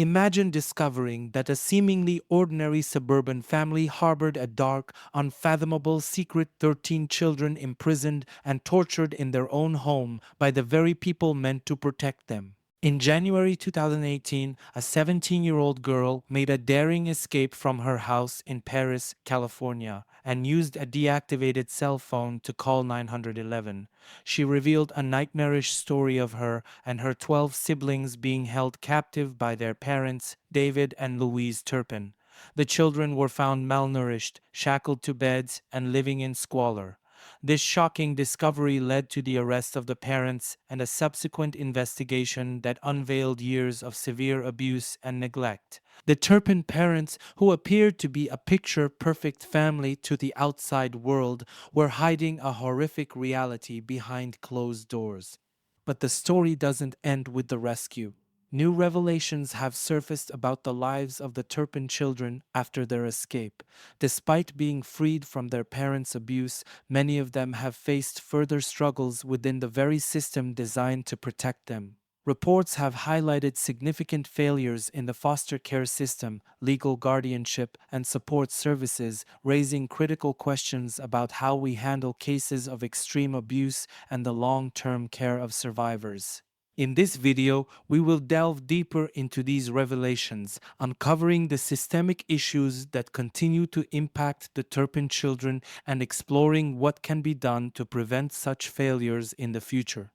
Imagine discovering that a seemingly ordinary suburban family harbored a dark, unfathomable secret: 13 children imprisoned and tortured in their own home by the very people meant to protect them. In January 2018, a 17-year-old girl made a daring escape from her house in Paris, California, and used a deactivated cell phone to call 911. She revealed a nightmarish story of her and her 12 siblings being held captive by their parents, David and Louise Turpin. The children were found malnourished, shackled to beds, and living in squalor. This shocking discovery led to the arrest of the parents and a subsequent investigation that unveiled years of severe abuse and neglect. The Turpin parents, who appeared to be a picture-perfect family to the outside world, were hiding a horrific reality behind closed doors. But the story doesn't end with the rescue. New revelations have surfaced about the lives of the Turpin children after their escape. Despite being freed from their parents' abuse, many of them have faced further struggles within the very system designed to protect them. Reports have highlighted significant failures in the foster care system, legal guardianship, and support services, raising critical questions about how we handle cases of extreme abuse and the long-term care of survivors. In this video, we will delve deeper into these revelations, uncovering the systemic issues that continue to impact the Turpin children and exploring what can be done to prevent such failures in the future.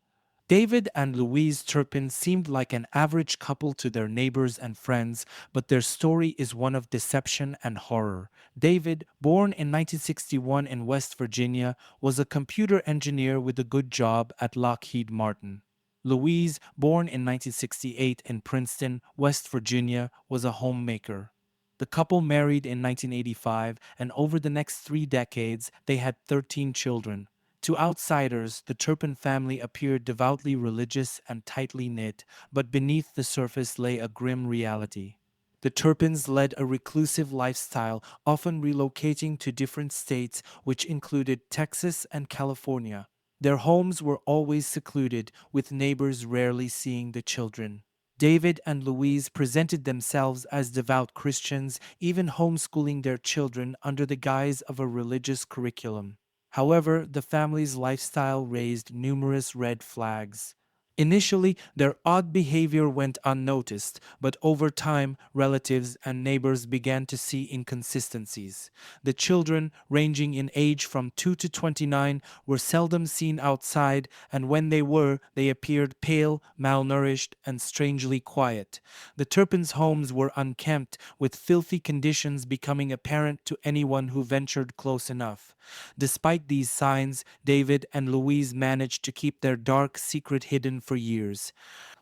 David and Louise Turpin seemed like an average couple to their neighbors and friends, but their story is one of deception and horror. David, born in 1961 in West Virginia, was a computer engineer with a good job at Lockheed Martin. Louise, born in 1968 in Princeton, West Virginia, was a homemaker. The couple married in 1985, and over the next 3 decades, they had 13 children. To outsiders, the Turpin family appeared devoutly religious and tightly knit, but beneath the surface lay a grim reality. The Turpins led a reclusive lifestyle, often relocating to different states, which included Texas and California. Their homes were always secluded, with neighbors rarely seeing the children. David and Louise presented themselves as devout Christians, even homeschooling their children under the guise of a religious curriculum. However, the family's lifestyle raised numerous red flags. Initially, their odd behavior went unnoticed, but over time, relatives and neighbors began to see inconsistencies. The children, ranging in age from 2 to 29, were seldom seen outside, and when they were, they appeared pale, malnourished, and strangely quiet. The Turpins' homes were unkempt, with filthy conditions becoming apparent to anyone who ventured close enough. Despite these signs, David and Louise managed to keep their dark secret hidden for years.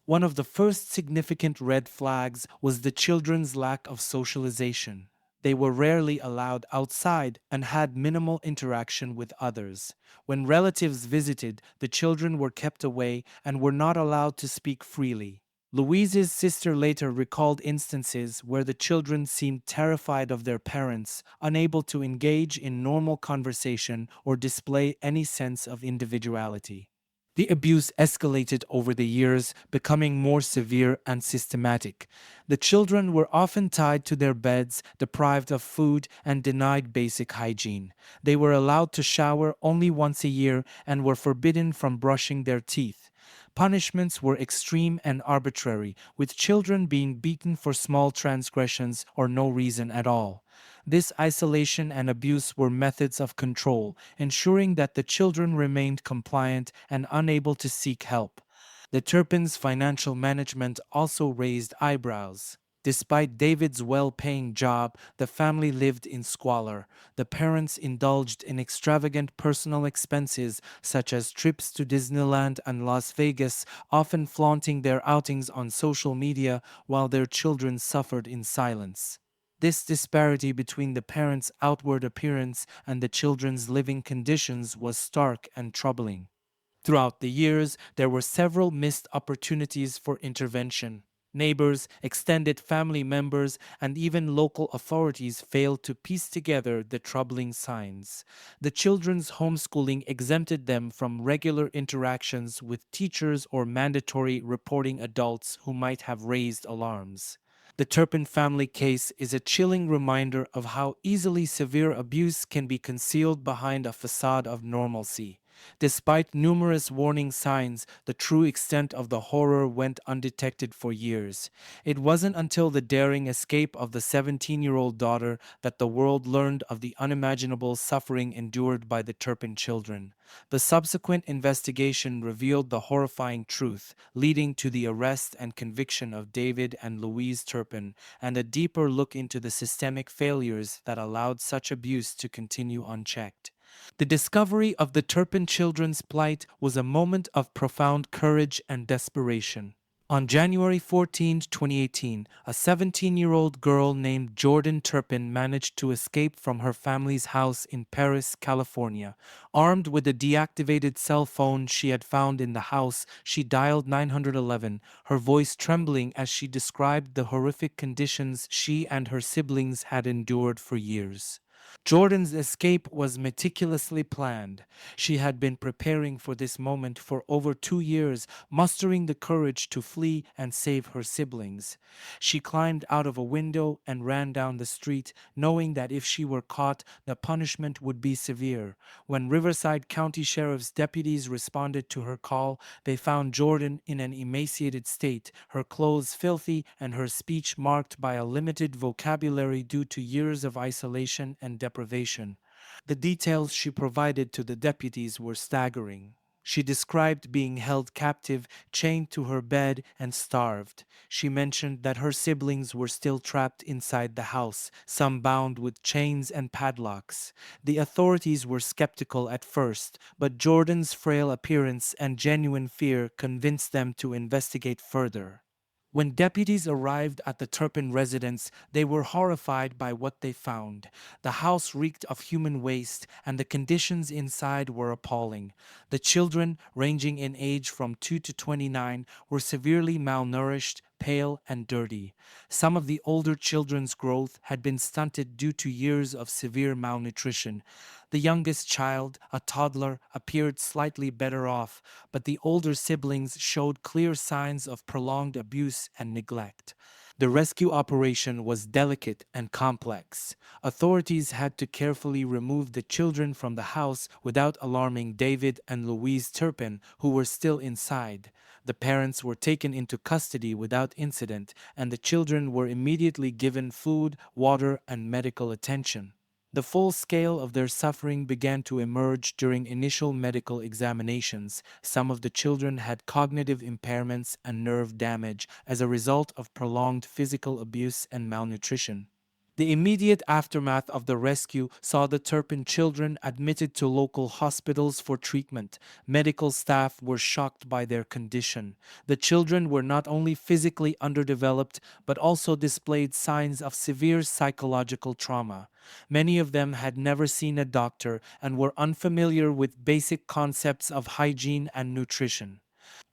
One of the first significant red flags was the children's lack of socialization. They were rarely allowed outside and had minimal interaction with others. When relatives visited, the children were kept away and were not allowed to speak freely. Louise's sister later recalled instances where the children seemed terrified of their parents, unable to engage in normal conversation or display any sense of individuality. The abuse escalated over the years, becoming more severe and systematic. The children were often tied to their beds, deprived of food, and denied basic hygiene. They were allowed to shower only once a year and were forbidden from brushing their teeth. Punishments were extreme and arbitrary, with children being beaten for small transgressions or no reason at all. This isolation and abuse were methods of control, ensuring that the children remained compliant and unable to seek help. The Turpins' financial management also raised eyebrows. Despite David's well-paying job, the family lived in squalor. The parents indulged in extravagant personal expenses such as trips to Disneyland and Las Vegas, often flaunting their outings on social media while their children suffered in silence. This disparity between the parents' outward appearance and the children's living conditions was stark and troubling. Throughout the years, there were several missed opportunities for intervention. Neighbors, extended family members, and even local authorities failed to piece together the troubling signs. The children's homeschooling exempted them from regular interactions with teachers or mandatory reporting adults who might have raised alarms. The Turpin family case is a chilling reminder of how easily severe abuse can be concealed behind a facade of normalcy. Despite numerous warning signs, the true extent of the horror went undetected for years. It wasn't until the daring escape of the 17-year-old daughter that the world learned of the unimaginable suffering endured by the Turpin children. The subsequent investigation revealed the horrifying truth, leading to the arrest and conviction of David and Louise Turpin, and a deeper look into the systemic failures that allowed such abuse to continue unchecked. The discovery of the Turpin children's plight was a moment of profound courage and desperation. On January 14, 2018, a 17-year-old girl named Jordan Turpin managed to escape from her family's house in Paris, California. Armed with a deactivated cell phone she had found in the house, she dialed 911, her voice trembling as she described the horrific conditions she and her siblings had endured for years. Jordan's escape was meticulously planned. She had been preparing for this moment for over 2 years, mustering the courage to flee and save her siblings. She climbed out of a window and ran down the street, knowing that if she were caught, the punishment would be severe. When Riverside County Sheriff's deputies responded to her call, they found Jordan in an emaciated state, her clothes filthy and her speech marked by a limited vocabulary due to years of isolation and deprivation. The details she provided to the deputies were staggering. She described being held captive, chained to her bed, and starved. She mentioned that her siblings were still trapped inside the house, some bound with chains and padlocks. The authorities were skeptical at first, but Jordan's frail appearance and genuine fear convinced them to investigate further. When deputies arrived at the Turpin residence, they were horrified by what they found. The house reeked of human waste, and the conditions inside were appalling. The children, ranging in age from 2 to 29, were severely malnourished, pale, and dirty. Some of the older children's growth had been stunted due to years of severe malnutrition. The youngest child, a toddler, appeared slightly better off, but the older siblings showed clear signs of prolonged abuse and neglect. The rescue operation was delicate and complex. Authorities had to carefully remove the children from the house without alarming David and Louise Turpin, who were still inside. The parents were taken into custody without incident, and the children were immediately given food, water, and medical attention. The full scale of their suffering began to emerge during initial medical examinations. Some of the children had cognitive impairments and nerve damage as a result of prolonged physical abuse and malnutrition. The immediate aftermath of the rescue saw the Turpin children admitted to local hospitals for treatment. Medical staff were shocked by their condition. The children were not only physically underdeveloped, but also displayed signs of severe psychological trauma. Many of them had never seen a doctor and were unfamiliar with basic concepts of hygiene and nutrition.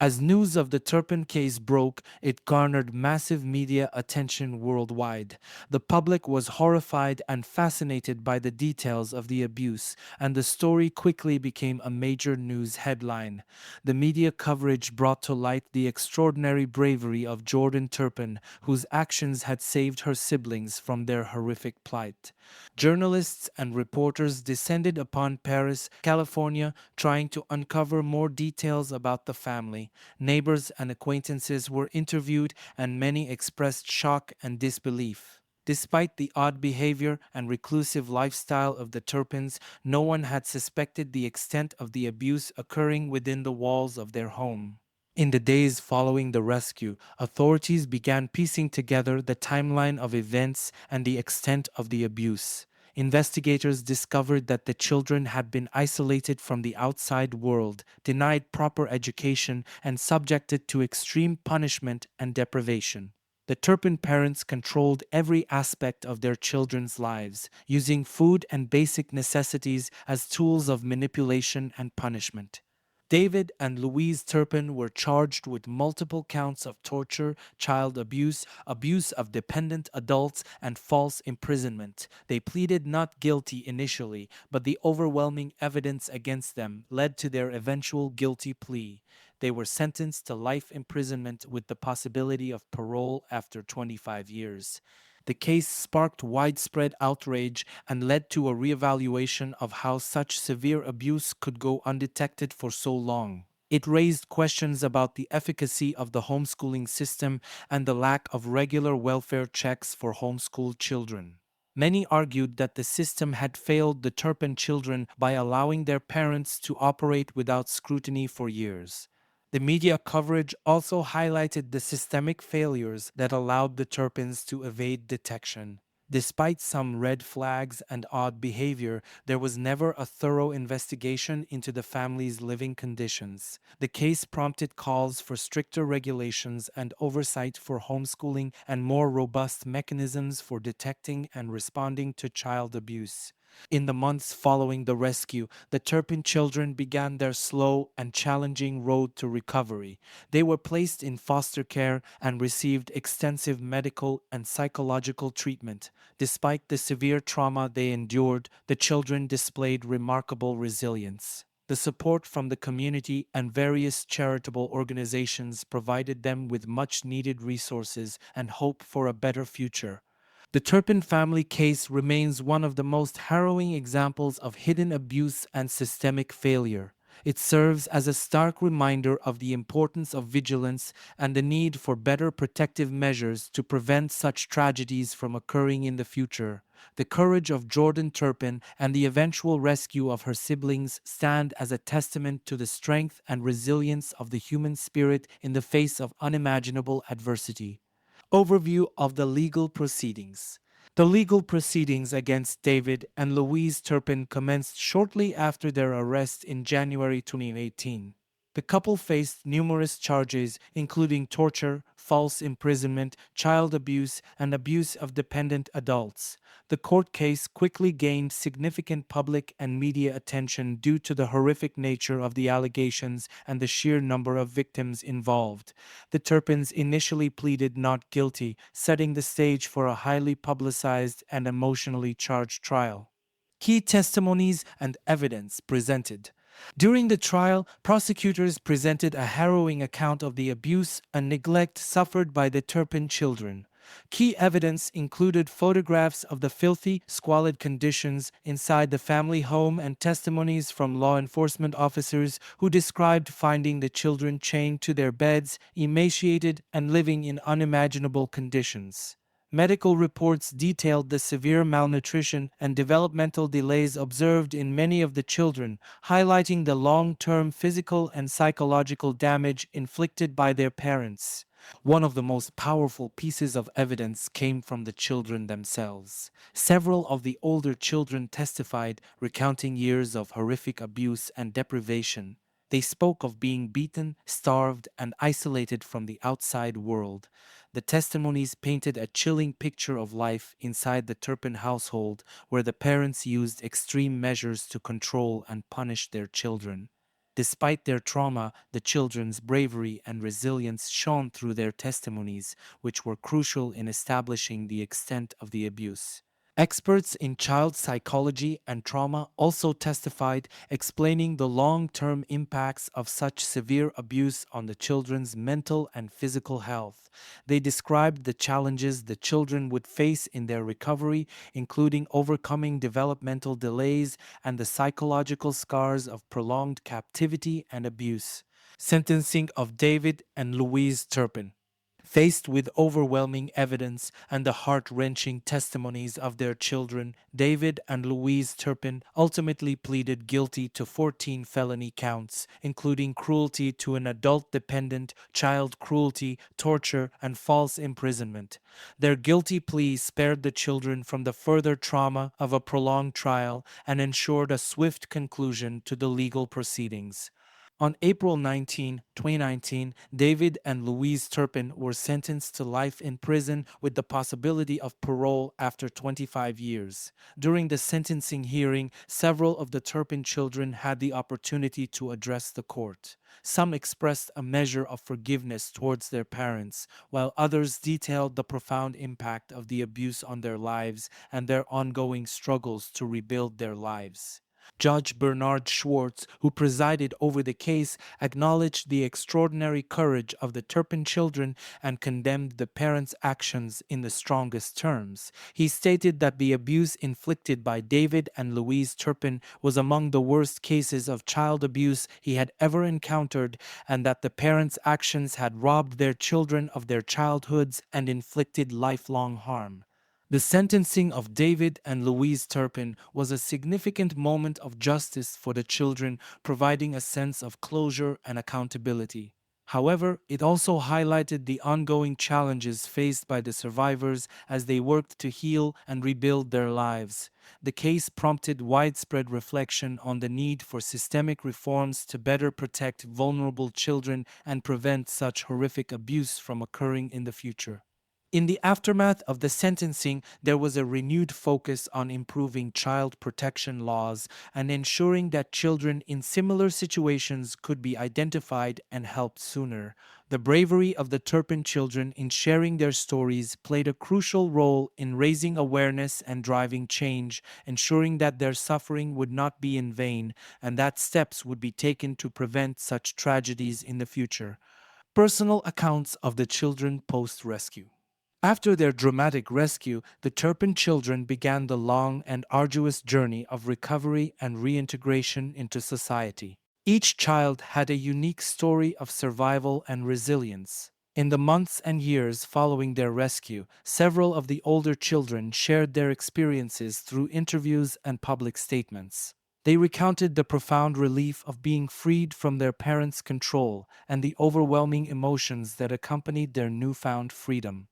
As news of the Turpin case broke, it garnered massive media attention worldwide. The public was horrified and fascinated by the details of the abuse, and the story quickly became a major news headline. The media coverage brought to light the extraordinary bravery of Jordan Turpin, whose actions had saved her siblings from their horrific plight. Journalists and reporters descended upon Paris, California, trying to uncover more details about the family. Neighbors and acquaintances were interviewed, and many expressed shock and disbelief. Despite the odd behavior and reclusive lifestyle of the Turpins, no one had suspected the extent of the abuse occurring within the walls of their home. In the days following the rescue, authorities began piecing together the timeline of events and the extent of the abuse. Investigators discovered that the children had been isolated from the outside world, denied proper education, and subjected to extreme punishment and deprivation. The Turpin parents controlled every aspect of their children's lives, using food and basic necessities as tools of manipulation and punishment. David and Louise Turpin were charged with multiple counts of torture, child abuse, abuse of dependent adults, and false imprisonment. They pleaded not guilty initially, but the overwhelming evidence against them led to their eventual guilty plea. they were sentenced to life imprisonment with the possibility of parole after 25 years. The case sparked widespread outrage and led to a reevaluation of how such severe abuse could go undetected for so long. It raised questions about the efficacy of the homeschooling system and the lack of regular welfare checks for homeschooled children. Many argued that the system had failed the Turpin children by allowing their parents to operate without scrutiny for years. The media coverage also highlighted the systemic failures that allowed the Turpins to evade detection. Despite some red flags and odd behavior, there was never a thorough investigation into the family's living conditions. The case prompted calls for stricter regulations and oversight for homeschooling and more robust mechanisms for detecting and responding to child abuse. In the months following the rescue, the Turpin children began their slow and challenging road to recovery. They were placed in foster care and received extensive medical and psychological treatment. Despite the severe trauma they endured, the children displayed remarkable resilience. The support from the community and various charitable organizations provided them with much needed resources and hope for a better future. The Turpin family case remains one of the most harrowing examples of hidden abuse and systemic failure. It serves as a stark reminder of the importance of vigilance and the need for better protective measures to prevent such tragedies from occurring in the future. The courage of Jordan Turpin and the eventual rescue of her siblings stand as a testament to the strength and resilience of the human spirit in the face of unimaginable adversity. Overview of the legal proceedings. The legal proceedings against David and Louise Turpin commenced shortly after their arrest in January 2018. The couple faced numerous charges, including torture, false imprisonment, child abuse, and abuse of dependent adults. The court case quickly gained significant public and media attention due to the horrific nature of the allegations and the sheer number of victims involved. The Turpins initially pleaded not guilty, setting the stage for a highly publicized and emotionally charged trial. Key testimonies and evidence presented. During the trial, prosecutors presented a harrowing account of the abuse and neglect suffered by the Turpin children. Key evidence included photographs of the filthy, squalid conditions inside the family home and testimonies from law enforcement officers who described finding the children chained to their beds, emaciated, and living in unimaginable conditions. Medical reports detailed the severe malnutrition and developmental delays observed in many of the children, highlighting the long-term physical and psychological damage inflicted by their parents. One of the most powerful pieces of evidence came from the children themselves. Several of the older children testified, recounting years of horrific abuse and deprivation. They spoke of being beaten, starved, and isolated from the outside world. The testimonies painted a chilling picture of life inside the Turpin household, where the parents used extreme measures to control and punish their children. Despite their trauma, the children's bravery and resilience shone through their testimonies, which were crucial in establishing the extent of the abuse. Experts in child psychology and trauma also testified, explaining the long-term impacts of such severe abuse on the children's mental and physical health. They described the challenges the children would face in their recovery, including overcoming developmental delays and the psychological scars of prolonged captivity and abuse. Sentencing of David and Louise Turpin. Faced with overwhelming evidence and the heart-wrenching testimonies of their children, David and Louise Turpin ultimately pleaded guilty to 14 felony counts, including cruelty to an adult dependent, child cruelty, torture, and false imprisonment. Their guilty plea spared the children from the further trauma of a prolonged trial and ensured a swift conclusion to the legal proceedings. On April 19, 2019, David and Louise Turpin were sentenced to life in prison with the possibility of parole after 25 years. During the sentencing hearing, several of the Turpin children had the opportunity to address the court. Some expressed a measure of forgiveness towards their parents, while others detailed the profound impact of the abuse on their lives and their ongoing struggles to rebuild their lives. Judge Bernard Schwartz, who presided over the case, acknowledged the extraordinary courage of the Turpin children and condemned the parents' actions in the strongest terms. He stated that the abuse inflicted by David and Louise Turpin was among the worst cases of child abuse he had ever encountered, and that the parents' actions had robbed their children of their childhoods and inflicted lifelong harm. The sentencing of David and Louise Turpin was a significant moment of justice for the children, providing a sense of closure and accountability. However, it also highlighted the ongoing challenges faced by the survivors as they worked to heal and rebuild their lives. The case prompted widespread reflection on the need for systemic reforms to better protect vulnerable children and prevent such horrific abuse from occurring in the future. In the aftermath of the sentencing, there was a renewed focus on improving child protection laws and ensuring that children in similar situations could be identified and helped sooner. The bravery of the Turpin children in sharing their stories played a crucial role in raising awareness and driving change, ensuring that their suffering would not be in vain and that steps would be taken to prevent such tragedies in the future. Personal accounts of the children post rescue. After their dramatic rescue, the Turpin children began the long and arduous journey of recovery and reintegration into society. Each child had a unique story of survival and resilience. In the months and years following their rescue, several of the older children shared their experiences through interviews and public statements. They recounted the profound relief of being freed from their parents' control and the overwhelming emotions that accompanied their newfound freedom.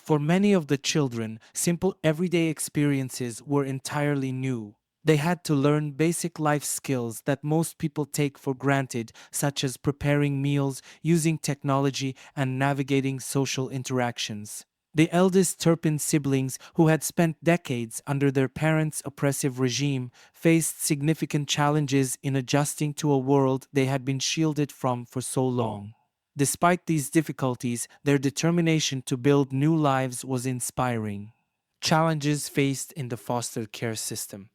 For many of the children, simple everyday experiences were entirely new. They had to learn basic life skills that most people take for granted, such as preparing meals, using technology, and navigating social interactions. The eldest Turpin siblings, who had spent decades under their parents' oppressive regime, faced significant challenges in adjusting to a world they had been shielded from for so long. Despite these difficulties, their determination to build new lives was inspiring. Challenges faced in the foster care system.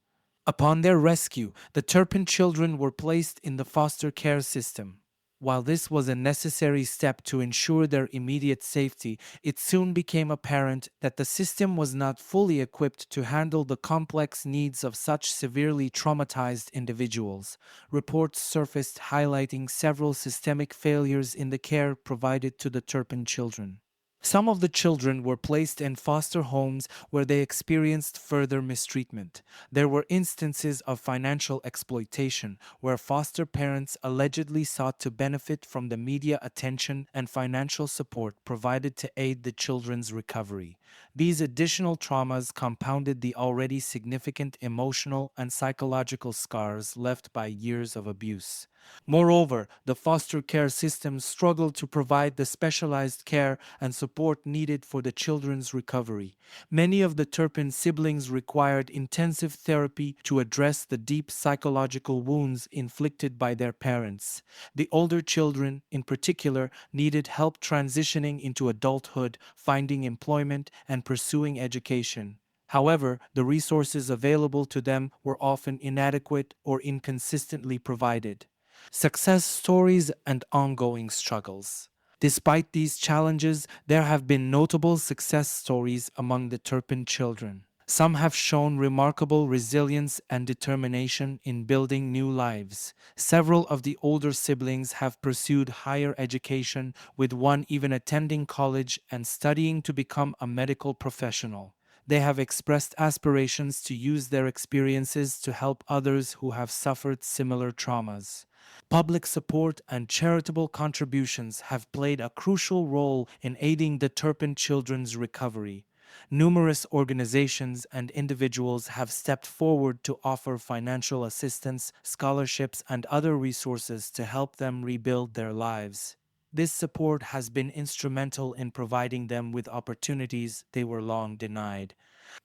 Upon their rescue, the Turpin children were placed in the foster care system. While this was a necessary step to ensure their immediate safety, it soon became apparent that the system was not fully equipped to handle the complex needs of such severely traumatized individuals. Reports surfaced highlighting several systemic failures in the care provided to the Turpin children. Some of the children were placed in foster homes where they experienced further mistreatment. There were instances of financial exploitation where foster parents allegedly sought to benefit from the media attention and financial support provided to aid the children's recovery. These additional traumas compounded the already significant emotional and psychological scars left by years of abuse. Moreover, the foster care system struggled to provide the specialized care and support needed for the children's recovery. Many of the Turpin siblings required intensive therapy to address the deep psychological wounds inflicted by their parents. The older children, in particular, needed help transitioning into adulthood, finding employment, and pursuing education. However, the resources available to them were often inadequate or inconsistently provided. Success stories and ongoing struggles. Despite these challenges, there have been notable success stories among the Turpin children. Some have shown remarkable resilience and determination in building new lives. Several of the older siblings have pursued higher education, with one even attending college and studying to become a medical professional. They have expressed aspirations to use their experiences to help others who have suffered similar traumas. Public support and charitable contributions have played a crucial role in aiding the Turpin children's recovery. Numerous organizations and individuals have stepped forward to offer financial assistance, scholarships, and other resources to help them rebuild their lives. This support has been instrumental in providing them with opportunities they were long denied.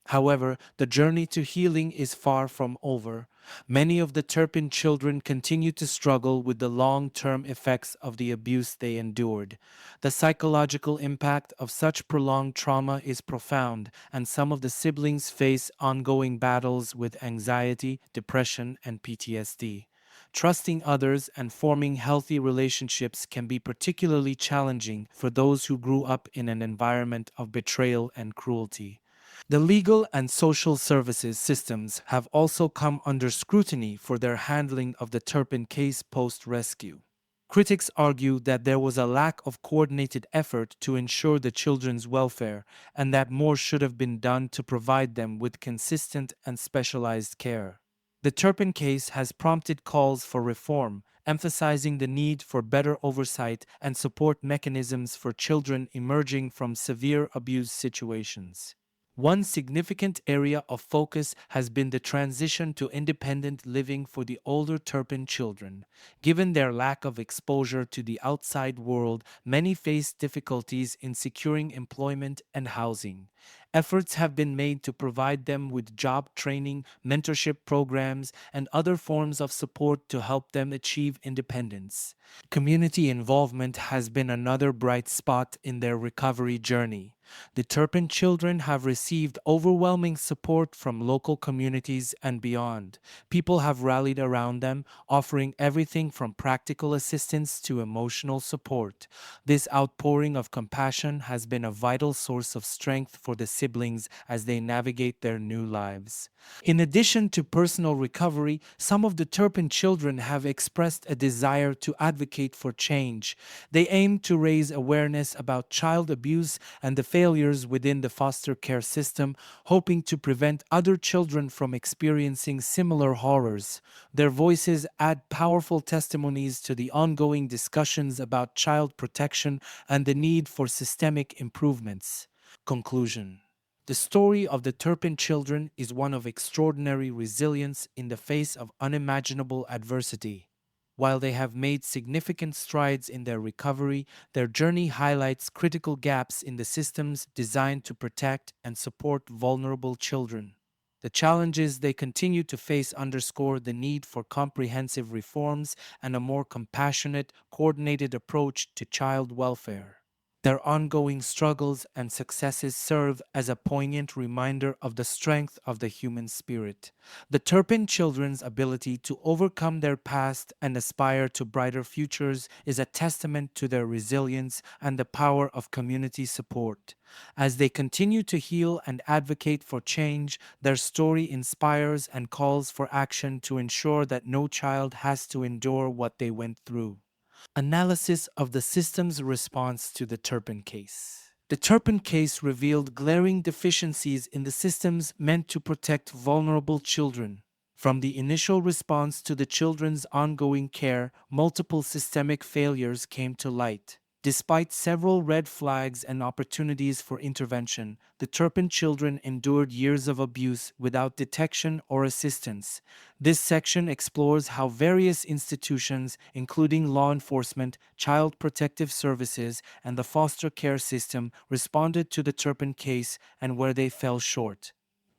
However, the journey to healing is far from over. Many of the Turpin children continue to struggle with the long term effects of the abuse they endured. The psychological impact of such prolonged trauma is profound, and some of the siblings face ongoing battles with anxiety, depression, and PTSD. Trusting others and forming healthy relationships can be particularly challenging for those who grew up in an environment of betrayal and cruelty. The legal and social services systems have also come under scrutiny for their handling of the Turpin case post rescue. Critics argue that there was a lack of coordinated effort to ensure the children's welfare and that more should have been done to provide them with consistent and specialized care. The Turpin case has prompted calls for reform, emphasizing the need for better oversight and support mechanisms for children emerging from severe abuse situations. One significant area of focus has been the transition to independent living for the older Turpin children. Given their lack of exposure to the outside world, many face difficulties in securing employment and housing. Efforts have been made to provide them with job training, mentorship programs, and other forms of support to help them achieve independence. Community involvement has been another bright spot in their recovery journey. The Turpin children have received overwhelming support from local communities and beyond. People have rallied around them, offering everything from practical assistance to emotional support. This outpouring of compassion has been a vital source of strength for the siblings as they navigate their new lives. In addition to personal recovery, some of the Turpin children have expressed a desire to advocate for change. They aim to raise awareness about child abuse and the failures within the foster care system, hoping to prevent other children from experiencing similar horrors. Their voices add powerful testimonies to the ongoing discussions about child protection and the need for systemic improvements. Conclusion. The story of the Turpin children is one of extraordinary resilience in the face of unimaginable adversity. While they have made significant strides in their recovery, their journey highlights critical gaps in the systems designed to protect and support vulnerable children. The challenges they continue to face underscore the need for comprehensive reforms and a more compassionate, coordinated approach to child welfare. Their ongoing struggles and successes serve as a poignant reminder of the strength of the human spirit. The Turpin children's ability to overcome their past and aspire to brighter futures is a testament to their resilience and the power of community support. As they continue to heal and advocate for change, their story inspires and calls for action to ensure that no child has to endure what they went through. Analysis of the system's response to the Turpin case. The Turpin case revealed glaring deficiencies in the systems meant to protect vulnerable children. From the initial response to the children's ongoing care, multiple systemic failures came to light. Despite several red flags and opportunities for intervention, the Turpin children endured years of abuse without detection or assistance. This section explores how various institutions, including law enforcement, child protective services, and the foster care system, responded to the Turpin case and where they fell short.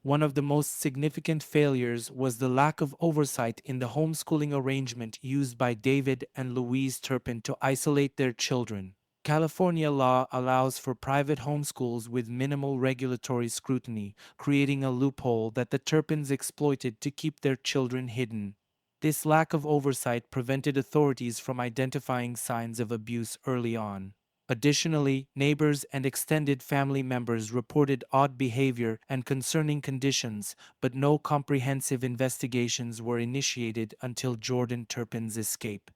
One of the most significant failures was the lack of oversight in the homeschooling arrangement used by David and Louise Turpin to isolate their children. California law allows for private homeschools with minimal regulatory scrutiny, creating a loophole that the Turpins exploited to keep their children hidden. This lack of oversight prevented authorities from identifying signs of abuse early on. Additionally, neighbors and extended family members reported odd behavior and concerning conditions, but no comprehensive investigations were initiated until Jordan Turpin's escape.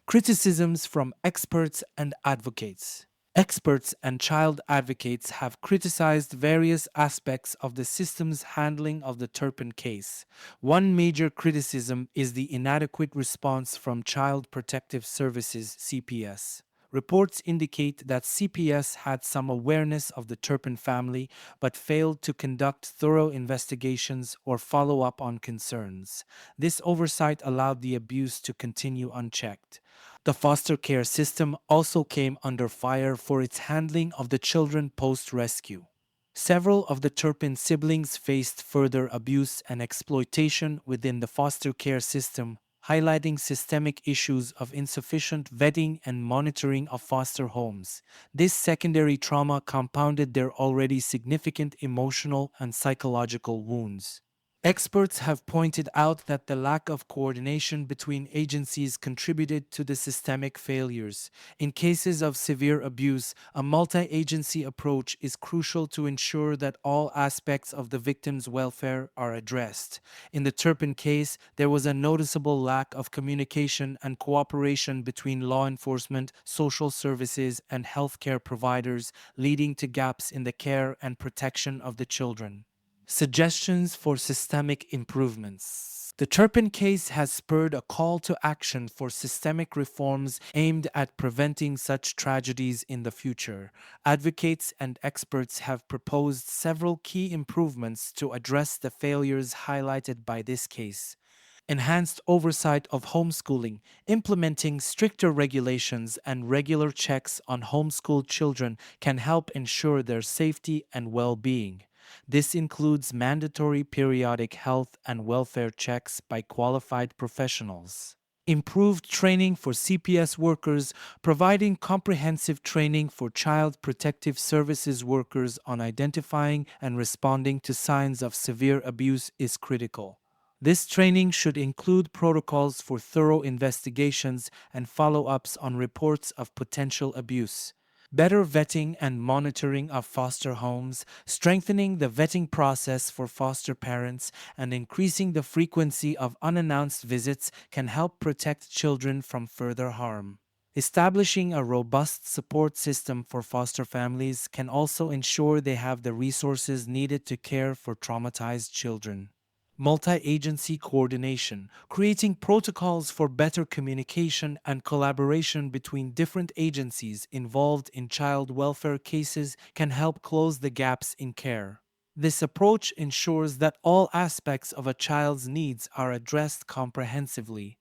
Criticisms from experts and advocates. Experts and child advocates have criticized various aspects of the system's handling of the Turpin case. One major criticism is the inadequate response from Child Protective Services (CPS). Reports indicate that CPS had some awareness of the Turpin family but failed to conduct thorough investigations or follow up on concerns. This oversight allowed the abuse to continue unchecked. The foster care system also came under fire for its handling of the children post rescue. Several of the Turpin siblings faced further abuse and exploitation within the foster care system, highlighting systemic issues of insufficient vetting and monitoring of foster homes. This secondary trauma compounded their already significant emotional and psychological wounds. Experts have pointed out that the lack of coordination between agencies contributed to the systemic failures. In cases of severe abuse, a multi agency approach is crucial to ensure that all aspects of the victim's welfare are addressed. In the Turpin case, there was a noticeable lack of communication and cooperation between law enforcement, social services, and healthcare providers, leading to gaps in the care and protection of the children. Suggestions for systemic improvements. The Turpin case has spurred a call to action for systemic reforms aimed at preventing such tragedies in the future. Advocates and experts have proposed several key improvements to address the failures highlighted by this case. Enhanced oversight of homeschooling, implementing stricter regulations and regular checks on homeschooled children can help ensure their safety and well being. This includes mandatory periodic health and welfare checks by qualified professionals. Improved training for CPS workers, providing comprehensive training for child protective services workers on identifying and responding to signs of severe abuse is critical. This training should include protocols for thorough investigations and follow ups on reports of potential abuse. Better vetting and monitoring of foster homes, strengthening the vetting process for foster parents, and increasing the frequency of unannounced visits can help protect children from further harm. Establishing a robust support system for foster families can also ensure they have the resources needed to care for traumatized children. Multi-agency coordination, creating protocols for better communication and collaboration between different agencies involved in child welfare cases can help close the gaps in care. This approach ensures that all aspects of a child's needs are addressed comprehensively.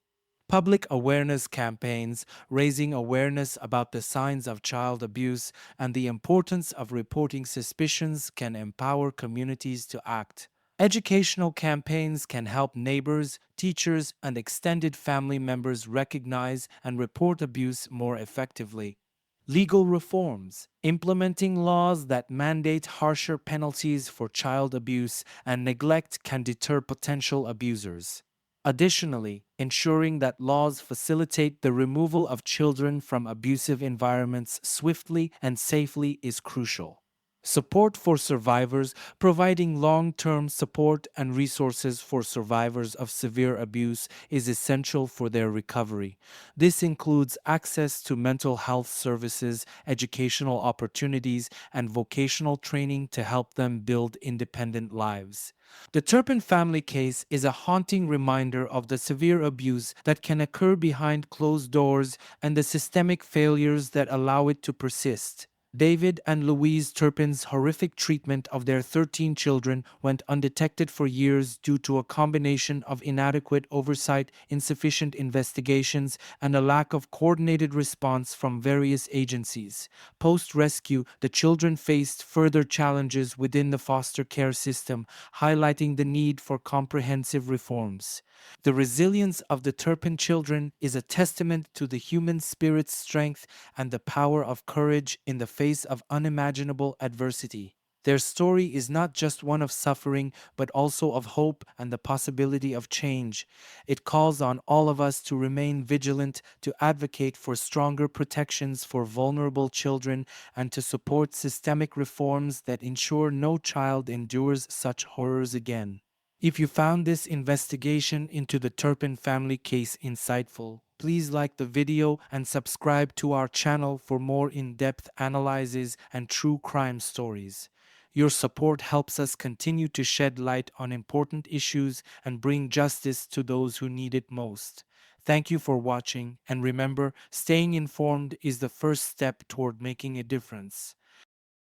Public awareness campaigns, raising awareness about the signs of child abuse and the importance of reporting suspicions, can empower communities to act. Educational campaigns can help neighbors, teachers, and extended family members recognize and report abuse more effectively. Legal reforms, implementing laws that mandate harsher penalties for child abuse and neglect can deter potential abusers. Additionally, ensuring that laws facilitate the removal of children from abusive environments swiftly and safely is crucial. Support for survivors, providing long term support and resources for survivors of severe abuse is essential for their recovery. This includes access to mental health services, educational opportunities, and vocational training to help them build independent lives. The Turpin family case is a haunting reminder of the severe abuse that can occur behind closed doors and the systemic failures that allow it to persist. David and Louise Turpin's horrific treatment of their 13 children went undetected for years due to a combination of inadequate oversight, insufficient investigations, and a lack of coordinated response from various agencies. Post rescue, the children faced further challenges within the foster care system, highlighting the need for comprehensive reforms. The resilience of the Turpin children is a testament to the human spirit's strength and the power of courage in the face of unimaginable adversity. Their story is not just one of suffering, but also of hope and the possibility of change. It calls on all of us to remain vigilant, to advocate for stronger protections for vulnerable children, and to support systemic reforms that ensure no child endures such horrors again. If you found this investigation into the Turpin family case insightful, please like the video and subscribe to our channel for more in-depth analyses and true crime stories. Your support helps us continue to shed light on important issues and bring justice to those who need it most. Thank you for watching, and remember, staying informed is the first step toward making a difference.